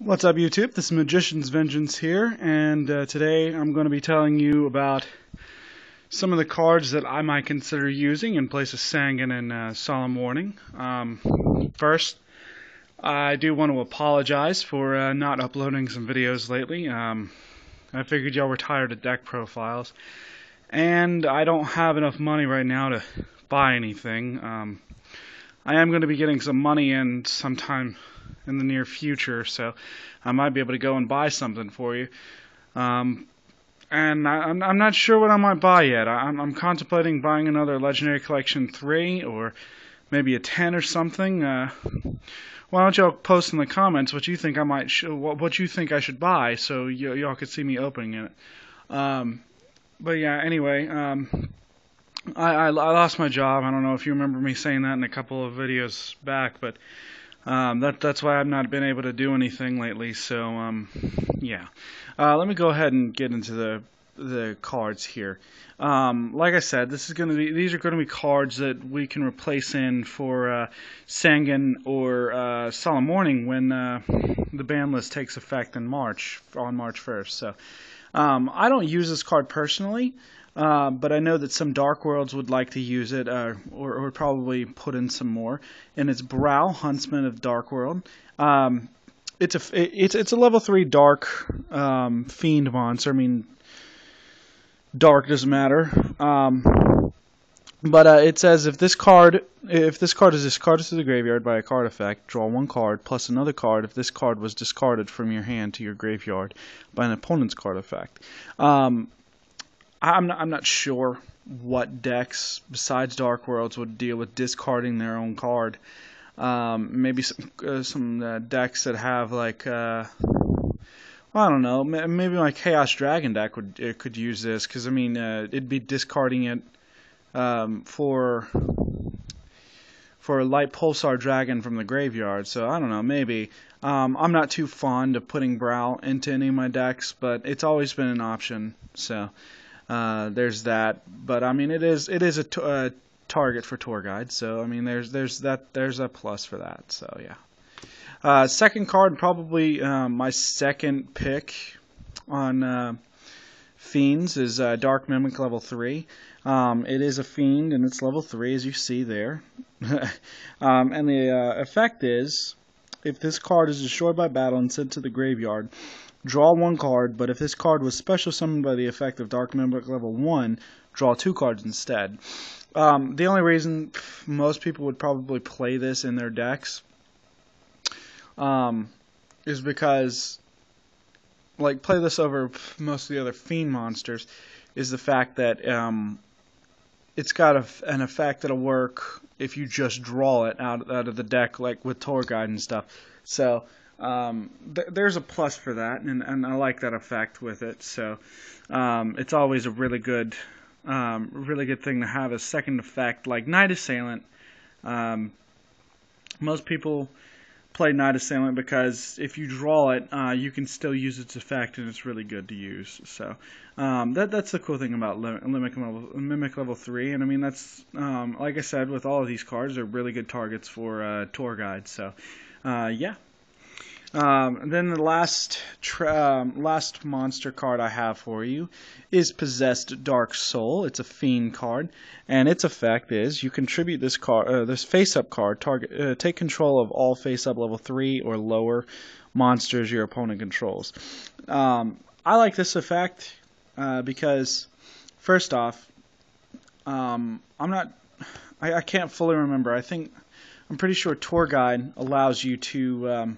What's up, YouTube? This is Magician's Vengeance here, and today I'm going to be telling you about some of the cards that I might consider using in place of Sangan and Solemn Warning. First, I do want to apologize for not uploading some videos lately. I figured y'all were tired of deck profiles, and I don't have enough money right now to buy anything. I am going to be getting some money in sometime in the near future, so I might be able to go and buy something for you. And I'm not sure what I might buy yet. I'm contemplating buying another Legendary Collection 3 or maybe a 10 or something. Why don't y'all post in the comments what you think I might what you think I should buy, so y'all could see me opening it. But yeah, anyway, I lost my job. I don't know if you remember me saying that in a couple of videos back, but that's why I've not been able to do anything lately. So yeah, let me go ahead and get into the cards here. Like I said, these are going to be cards that we can replace in for Sangan or Solemn Warning when the ban list takes effect in March, on March 1st. So I don't use this card personally. But I know that some Dark Worlds would like to use it, or probably put in some more. And it's Brow, Huntsman of Dark World. It's a level 3 Dark Fiend monster. I mean, Dark doesn't matter. But it says if this card is discarded to the graveyard by a card effect, draw one card plus another card if this card was discarded from your hand to your graveyard by an opponent's card effect. I'm not sure what decks besides Dark Worlds would deal with discarding their own card. Maybe some decks that have like I don't know, maybe my Chaos Dragon deck could use this, because I mean it'd be discarding it for a Light Pulsar Dragon from the graveyard. So I don't know, maybe. I'm not too fond of putting Brow into any of my decks, but it's always been an option. So. There's that, but I mean it is a target for tour guides, so I mean there's a plus for that. So yeah. Second card, probably my second pick on Fiends, is Dark Mimic level 3. It is a Fiend and it's level 3, as you see there. And the effect is, if this card is destroyed by battle and sent to the graveyard, draw one card, but if this card was special summoned by the effect of Dark Mimic level 1, draw two cards instead. The only reason most people would probably play this in their decks is because, like, play this over most of the other Fiend monsters, is the fact that it's got an effect that'll work if you just draw it out of the deck, like with Tour Guide and stuff. So there's a plus for that, and I like that effect with it. So it's always a really good thing to have a second effect like Night Assailant. Most people play Night Assailant because if you draw it, you can still use its effect, and it's really good to use. So that's the cool thing about Mimic level 3, and I mean that's like I said, with all of these cards, they're really good targets for tour guides. So yeah. Then the last monster card I have for you is Possessed Dark Soul. It's a Fiend card, and its effect is you contribute this card, this face-up card. Take control of all face-up level 3 or lower monsters your opponent controls. I like this effect because, first off, I can't fully remember. I'm pretty sure Tour Guide allows you to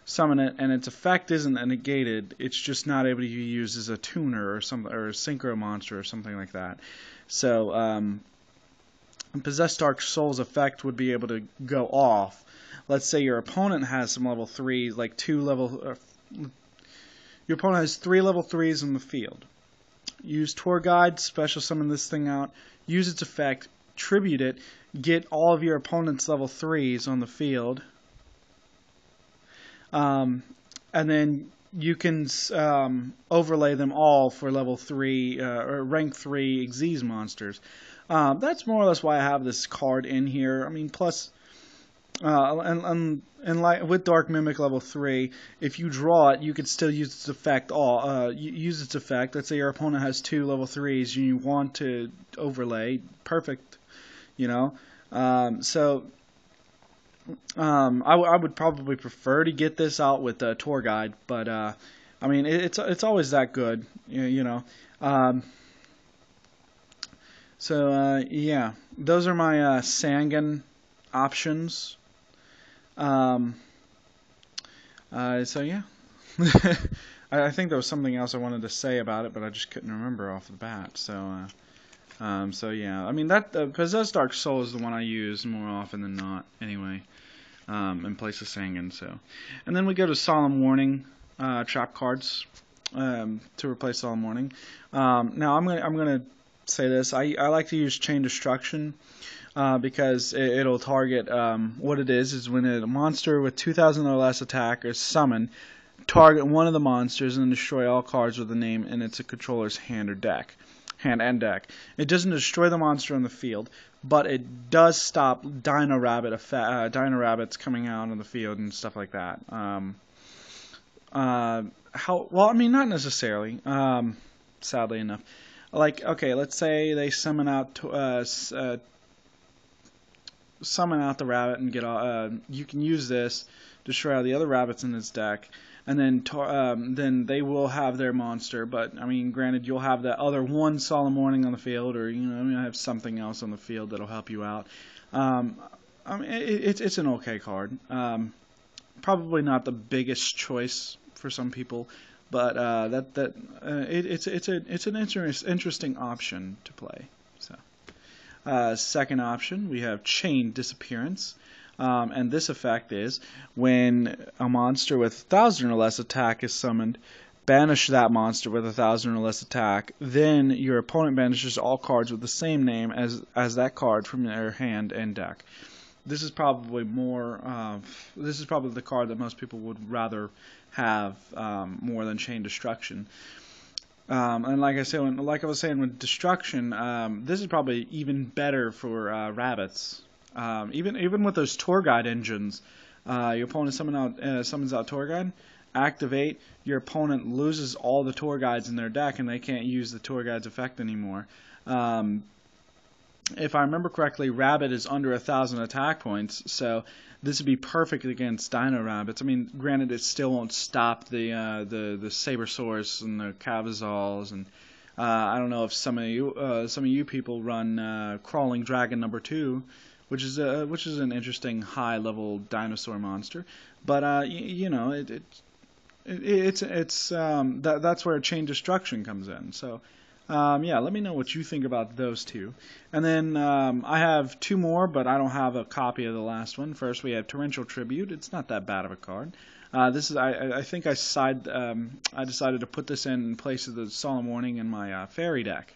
summon it, and its effect isn't negated. It's just not able to be used as a tuner or something, or a synchro monster or something like that. So Possessed Dark Soul's effect would be able to go off. Let's say your opponent has some level 3, like your opponent has 3 level 3s in the field. Use Tour Guide, special summon this thing out, use its effect, tribute it, get all of your opponent's level 3s on the field. And then you can overlay them all for level 3 or rank 3 Xyz monsters. That's more or less why I have this card in here. I mean, plus and like with Dark Mimic level 3, if you draw it, you could still use its effect. Use its effect. Let's say your opponent has 2 level 3s, and you want to overlay. Perfect, you know. I would probably prefer to get this out with the tour guide, but I mean it's always that good, you know. Yeah, those are my Sangan options. So yeah, I think there was something else I wanted to say about it, but I just couldn't remember off the bat. So yeah, I mean that Possessed Dark Soul is the one I use more often than not, anyway, in place of Sangan. So, and then we go to Solemn Warning trap cards to replace Solemn Warning. Now I'm gonna say this. I like to use Chain Destruction. Because it'll target, what it is when a monster with 2,000 or less attack is summoned, target one of the monsters and destroy all cards with the name in its controller's hand and deck. It doesn't destroy the monster on the field, but it does stop Dino Rabbits coming out on the field and stuff like that. Well, I mean, not necessarily, sadly enough. Like, okay, let's say they summon out the rabbit and get you can use this, destroy all the other rabbits in its deck, and then they will have their monster. But I mean, granted, you'll have that other one Solemn Warning on the field, or have something else on the field that'll help you out. I mean, it's an okay card. Probably not the biggest choice for some people, but it's an interesting option to play. So. Second option, we have Chain Disappearance, and this effect is when a monster with 1,000 or less attack is summoned, banish that monster with 1,000 or less attack, then your opponent banishes all cards with the same name as that card from their hand and deck. This is probably the card that most people would rather have more than Chain Destruction. And like I was saying with Destruction, this is probably even better for rabbits. Even with those tour guide engines, your opponent summons out tour guide, activate. Your opponent loses all the tour guides in their deck, and they can't use the tour guide's effect anymore. If I remember correctly, rabbit is under 1,000 attack points, so this would be perfect against Dino Rabbits. I mean, granted, it still won't stop the Sabersaurus and the Cavazols, and I don't know if some of you people run Crawling Dragon number 2, which is an interesting high level dinosaur monster. But that's where Chain Destruction comes in. So. Yeah, let me know what you think about those two. And then I have 2 more, but I don't have a copy of the last one. First, we have Torrential Tribute. It's not that bad of a card. I think I decided to put this in place of the Solemn Warning in my Fairy deck.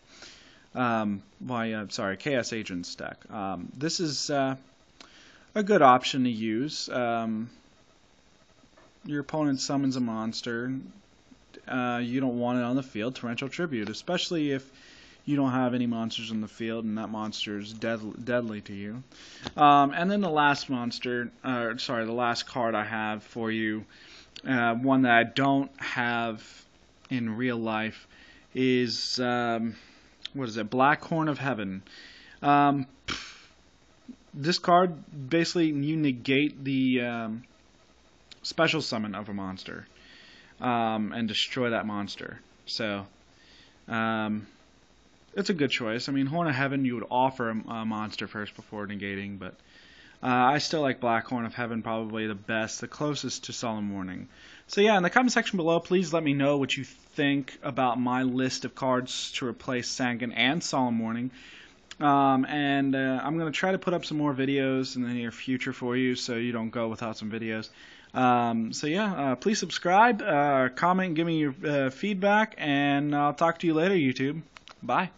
Chaos Agents deck. This is a good option to use. Your opponent summons a monster. You don't want it on the field, Torrential Tribute, especially if you don't have any monsters on the field and that monster is deadly to you. And then the last the last card I have for you, one that I don't have in real life, is Black Horn of Heaven. This card, basically, you negate the special summon of a monster. And destroy that monster. So, it's a good choice. I mean, Horn of Heaven, you would offer a monster first before negating, but I still like Black Horn of Heaven probably the best, the closest to Solemn Warning. So yeah, in the comment section below, please let me know what you think about my list of cards to replace Sangan and Solemn Warning. I'm going to try to put up some more videos in the near future for you so you don't go without some videos. Please subscribe, comment, give me your feedback, and I'll talk to you later, YouTube. Bye.